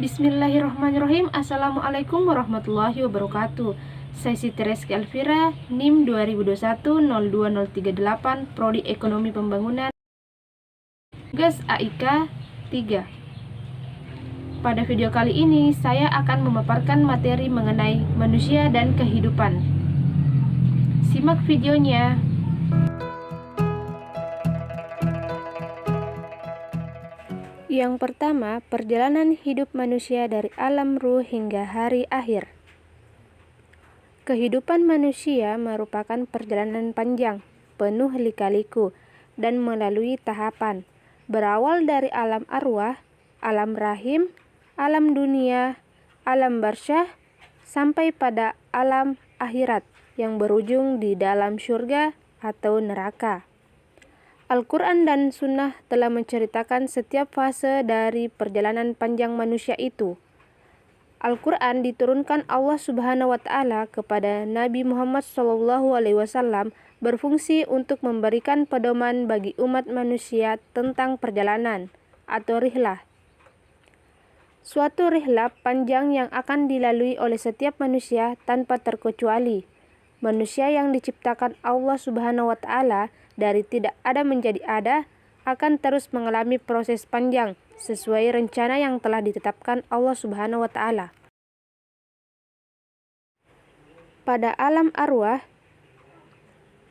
Bismillahirrahmanirrahim. Assalamualaikum warahmatullahi wabarakatuh. Saya Siti Reski Alfira, NIM 2021-02038, Prodi Ekonomi Pembangunan, tugas AIK 3. Pada video kali ini, saya akan memaparkan materi mengenai manusia dan kehidupan. Simak videonya. Yang pertama, perjalanan hidup manusia dari alam ruh hingga hari akhir. Kehidupan manusia merupakan perjalanan panjang, penuh lika-liku, dan melalui tahapan. Berawal dari alam arwah, alam rahim, alam dunia, alam barsyah, sampai pada alam akhirat yang berujung di dalam surga atau neraka. Al-Quran dan Sunnah telah menceritakan setiap fase dari perjalanan panjang manusia itu. Al-Quran diturunkan Allah Subhanahu wa Ta'ala kepada Nabi Muhammad SAW berfungsi untuk memberikan pedoman bagi umat manusia tentang perjalanan atau rihlah. Suatu rihlah panjang yang akan dilalui oleh setiap manusia tanpa terkecuali. Manusia yang diciptakan Allah Subhanahu wa Ta'ala dari tidak ada menjadi ada akan terus mengalami proses panjang sesuai rencana yang telah ditetapkan Allah Subhanahu wa Ta'ala. Pada alam arwah,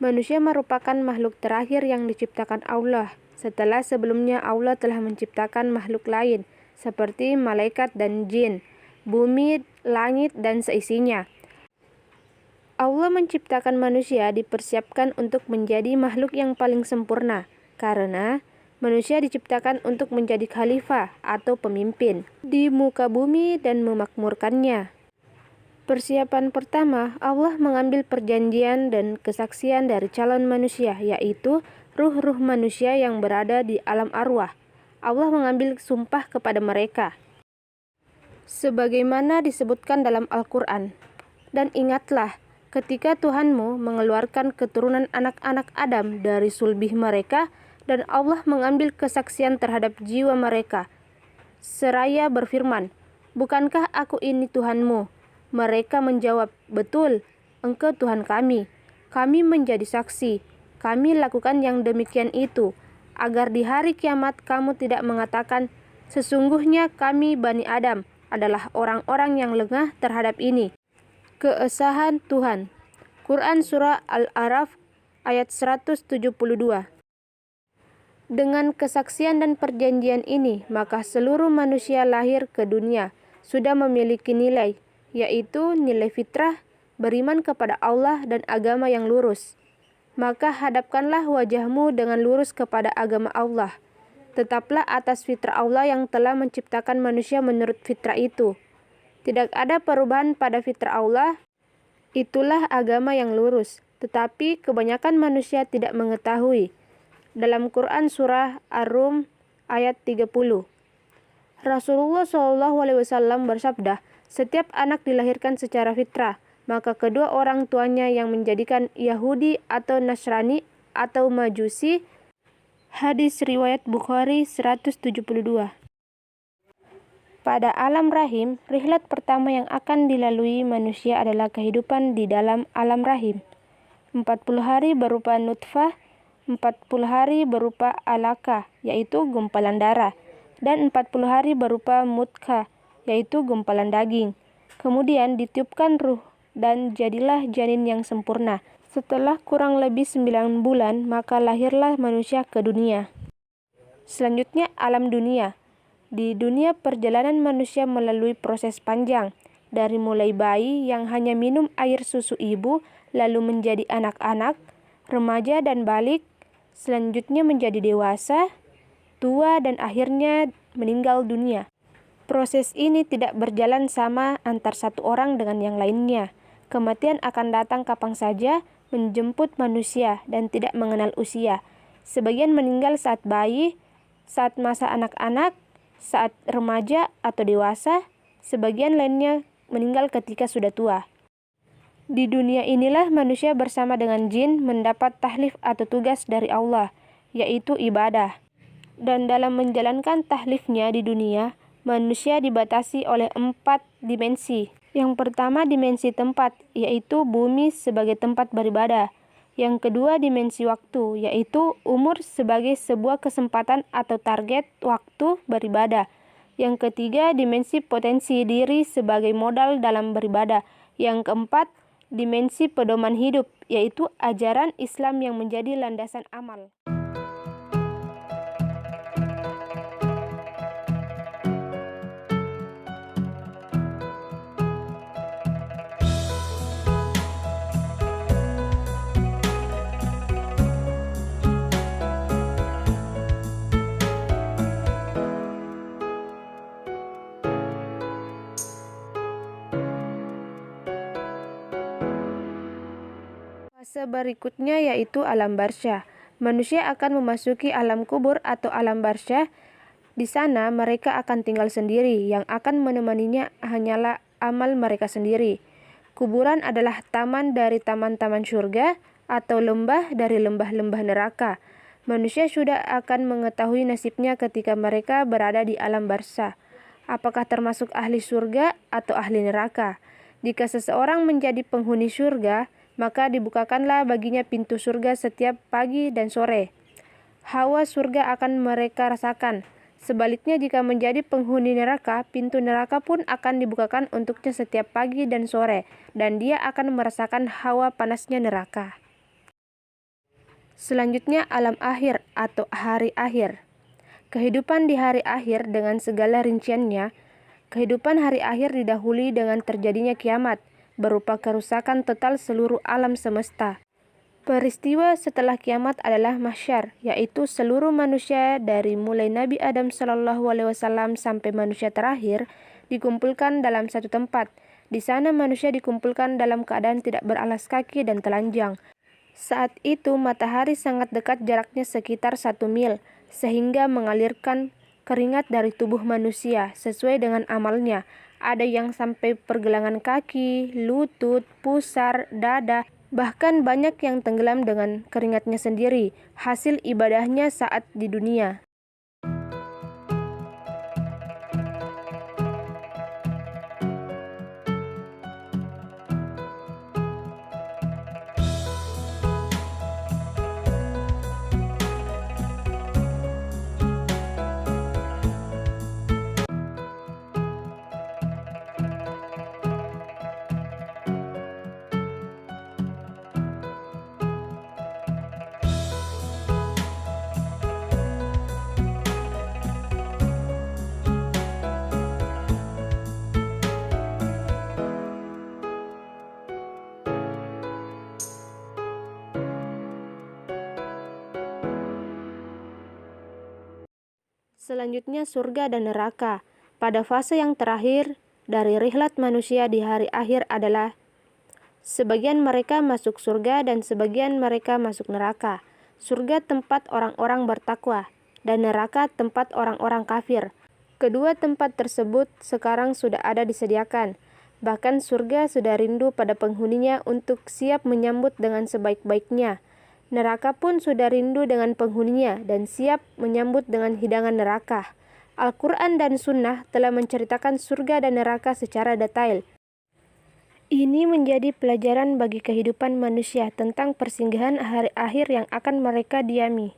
manusia merupakan makhluk terakhir yang diciptakan Allah setelah sebelumnya Allah telah menciptakan makhluk lain seperti malaikat dan jin, bumi, langit, dan seisinya. Allah menciptakan manusia dipersiapkan untuk menjadi makhluk yang paling sempurna, karena manusia diciptakan untuk menjadi khalifah atau pemimpin di muka bumi dan memakmurkannya. Persiapan pertama, Allah mengambil perjanjian dan kesaksian dari calon manusia, yaitu ruh-ruh manusia yang berada di alam arwah. Allah mengambil sumpah kepada mereka, sebagaimana disebutkan dalam Al-Quran. Dan ingatlah, ketika Tuhanmu mengeluarkan keturunan anak-anak Adam dari sulbih mereka, dan Allah mengambil kesaksian terhadap jiwa mereka, seraya berfirman, "Bukankah aku ini Tuhanmu?" Mereka menjawab, "Betul, Engkau Tuhan kami. Kami menjadi saksi. Kami lakukan yang demikian itu, agar di hari kiamat kamu tidak mengatakan, 'Sesungguhnya kami Bani Adam adalah orang-orang yang lengah terhadap ini.'" Keesahan Tuhan. Quran Surah Al-A'raf ayat 172. Dengan kesaksian dan perjanjian ini, maka seluruh manusia lahir ke dunia sudah memiliki nilai, yaitu nilai fitrah, beriman kepada Allah dan agama yang lurus. Maka hadapkanlah wajahmu dengan lurus kepada agama Allah. Tetaplah atas fitrah Allah yang telah menciptakan manusia menurut fitrah itu. Tidak ada perubahan pada fitrah Allah, itulah agama yang lurus. Tetapi kebanyakan manusia tidak mengetahui. Dalam Quran Surah Ar-Rum ayat 30, Rasulullah SAW bersabda, "Setiap anak dilahirkan secara fitrah, maka kedua orang tuanya yang menjadikan Yahudi atau Nasrani atau Majusi." Hadis riwayat Bukhari 172. Pada alam rahim, rihlat pertama yang akan dilalui manusia adalah kehidupan di dalam alam rahim. 40 hari berupa nutfah, 40 hari berupa alaqah, yaitu gumpalan darah, dan 40 hari berupa mudghah, yaitu gumpalan daging. Kemudian ditiupkan ruh, dan jadilah janin yang sempurna. Setelah kurang lebih 9 bulan, maka lahirlah manusia ke dunia. Selanjutnya, alam dunia. Di dunia perjalanan manusia melalui proses panjang, dari mulai bayi yang hanya minum air susu ibu, lalu menjadi anak-anak, remaja dan balik, selanjutnya menjadi dewasa, tua, dan akhirnya meninggal dunia. Proses ini tidak berjalan sama antar satu orang dengan yang lainnya. Kematian akan datang kapan saja, menjemput manusia, dan tidak mengenal usia. Sebagian meninggal saat bayi, saat masa anak-anak, saat remaja atau dewasa, sebagian lainnya meninggal ketika sudah tua. Di dunia inilah manusia bersama dengan jin mendapat tahlif atau tugas dari Allah, yaitu ibadah. Dan dalam menjalankan tahlifnya di dunia, manusia dibatasi oleh 4 dimensi. Yang pertama dimensi tempat, yaitu bumi sebagai tempat beribadah. Yang kedua dimensi waktu, yaitu umur sebagai sebuah kesempatan atau target waktu beribadah. Yang ketiga dimensi potensi diri sebagai modal dalam beribadah. Yang keempat dimensi pedoman hidup, yaitu ajaran Islam yang menjadi landasan amal. Fase berikutnya yaitu alam barzah. Manusia akan memasuki alam kubur atau alam barzah. Di sana mereka akan tinggal sendiri, yang akan menemaninya hanyalah amal mereka sendiri. Kuburan adalah taman dari taman-taman surga atau lembah dari lembah-lembah neraka. Manusia sudah akan mengetahui nasibnya ketika mereka berada di alam barzah. Apakah termasuk ahli surga atau ahli neraka? Jika seseorang menjadi penghuni surga, maka dibukakanlah baginya pintu surga setiap pagi dan sore. Hawa surga akan mereka rasakan. Sebaliknya jika menjadi penghuni neraka, pintu neraka pun akan dibukakan untuknya setiap pagi dan sore, dan dia akan merasakan hawa panasnya neraka. Selanjutnya alam akhir atau hari akhir. Kehidupan di hari akhir dengan segala rinciannya. Kehidupan hari akhir didahului dengan terjadinya kiamat, berupa kerusakan total seluruh alam semesta. Peristiwa setelah kiamat adalah mahsyar, yaitu seluruh manusia dari mulai Nabi Adam SAW sampai manusia terakhir dikumpulkan dalam satu tempat. Di sana manusia dikumpulkan dalam keadaan tidak beralas kaki dan telanjang. Saat itu matahari sangat dekat, jaraknya sekitar 1 mil, sehingga mengalirkan keringat dari tubuh manusia sesuai dengan amalnya. Ada yang sampai pergelangan kaki, lutut, pusar, dada, bahkan banyak yang tenggelam dengan keringatnya sendiri, hasil ibadahnya saat di dunia. Selanjutnya surga dan neraka. Pada fase yang terakhir dari rihlat manusia di hari akhir adalah sebagian mereka masuk surga dan sebagian mereka masuk neraka. Surga tempat orang-orang bertakwa dan neraka tempat orang-orang kafir. Kedua tempat tersebut sekarang sudah ada disediakan. Bahkan surga sudah rindu pada penghuninya untuk siap menyambut dengan sebaik-baiknya. Neraka pun sudah rindu dengan penghuninya dan siap menyambut dengan hidangan neraka. Al-Quran dan Sunnah telah menceritakan surga dan neraka secara detail. Ini menjadi pelajaran bagi kehidupan manusia tentang persinggahan hari akhir yang akan mereka diami.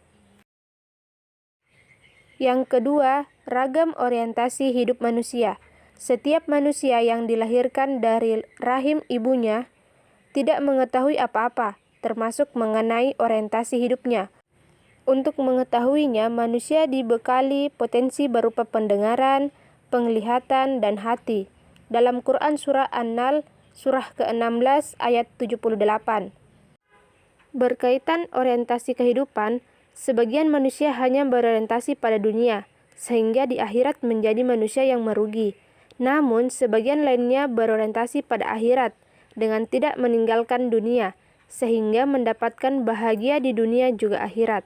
Yang kedua, ragam orientasi hidup manusia. Setiap manusia yang dilahirkan dari rahim ibunya tidak mengetahui apa-apa, termasuk mengenai orientasi hidupnya. Untuk mengetahuinya, manusia dibekali potensi berupa pendengaran, penglihatan, dan hati. Dalam Quran Surah An-Nahl, Surah ke-16 ayat 78. Berkaitan orientasi kehidupan, sebagian manusia hanya berorientasi pada dunia, sehingga di akhirat menjadi manusia yang merugi. Namun, sebagian lainnya berorientasi pada akhirat, dengan tidak meninggalkan dunia, sehingga mendapatkan bahagia di dunia juga akhirat.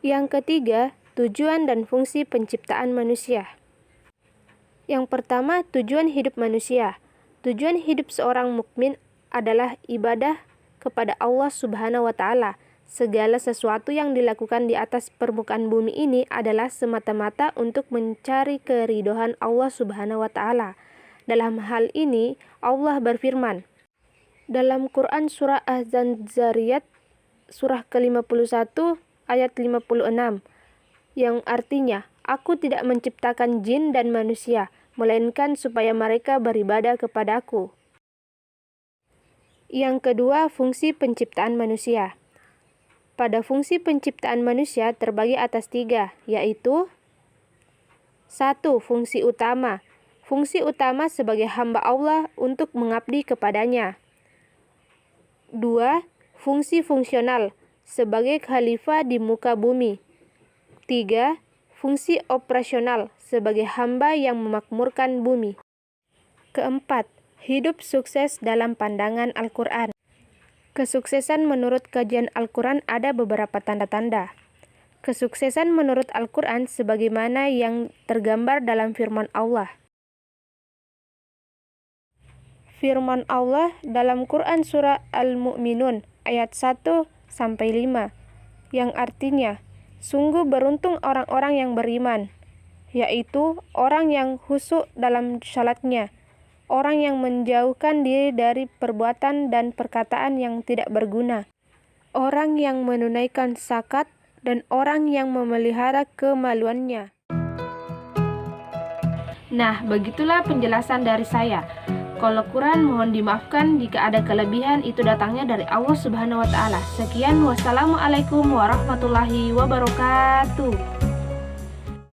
Yang ketiga, tujuan dan fungsi penciptaan manusia. Yang pertama, tujuan hidup manusia. Tujuan hidup seorang mukmin adalah ibadah kepada Allah Subhanahu wa Ta'ala, Segala sesuatu yang dilakukan di atas permukaan bumi ini adalah semata-mata untuk mencari keridhaan Allah Subhanahu wa Ta'ala. Dalam hal ini, Allah berfirman dalam Quran Surah Az-Zariyat, surah ke-51 ayat 56, yang artinya, Aku tidak menciptakan jin dan manusia, melainkan supaya mereka beribadah kepadaku. Yang kedua, fungsi penciptaan manusia. Pada fungsi penciptaan manusia terbagi atas 3, yaitu 1. Fungsi utama. Fungsi utama sebagai hamba Allah untuk mengabdi kepadanya. 2. Fungsi fungsional sebagai khalifah di muka bumi. 3. Fungsi operasional sebagai hamba yang memakmurkan bumi. Keempat, hidup sukses dalam pandangan Al-Quran. Kesuksesan menurut kajian Al-Quran ada beberapa tanda-tanda. Kesuksesan menurut Al-Quran sebagaimana yang tergambar dalam firman Allah. Firman Allah dalam Quran Surah Al-Mu'minun ayat 1-5, yang artinya, sungguh beruntung orang-orang yang beriman, yaitu orang yang khusyuk dalam salatnya, orang yang menjauhkan diri dari perbuatan dan perkataan yang tidak berguna, orang yang menunaikan zakat, dan orang yang memelihara kemaluannya. Nah, begitulah penjelasan dari saya. Kalau Quran mohon dimaafkan jika ada kelebihan, itu datangnya dari Allah Subhanahu wa Ta'ala. Sekian, wassalamualaikum warahmatullahi wabarakatuh.